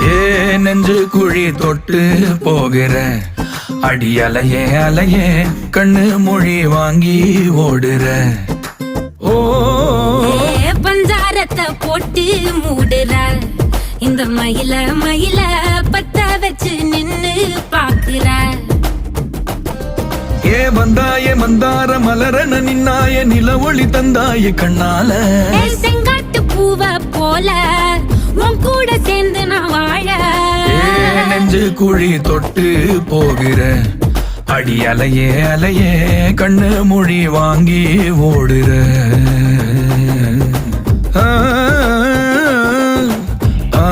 ஏ நெஞ்சு குழி தொட்டு போகிற அடி அலையே அலையே கண்ணு மொழி வாங்கி ஓடுற. ஓ பஞ்சாரத்தை போட்டு மூடுற இந்த மயில மயில பத்த வச்சு நின்னு பாக்குற. ஏ வந்தாய மந்தார மலரன நின்னாய நில ஒளி தந்தாய கண்ணால. செங்காட்டு பூவ போல உன் கூட சேர்ந்து நான் வாழ. நெஞ்சு குழி தொட்டு போகிற அடி அலையே அலையே கண்ணு மொழி வாங்கி ஓடுற. ஆ ஆ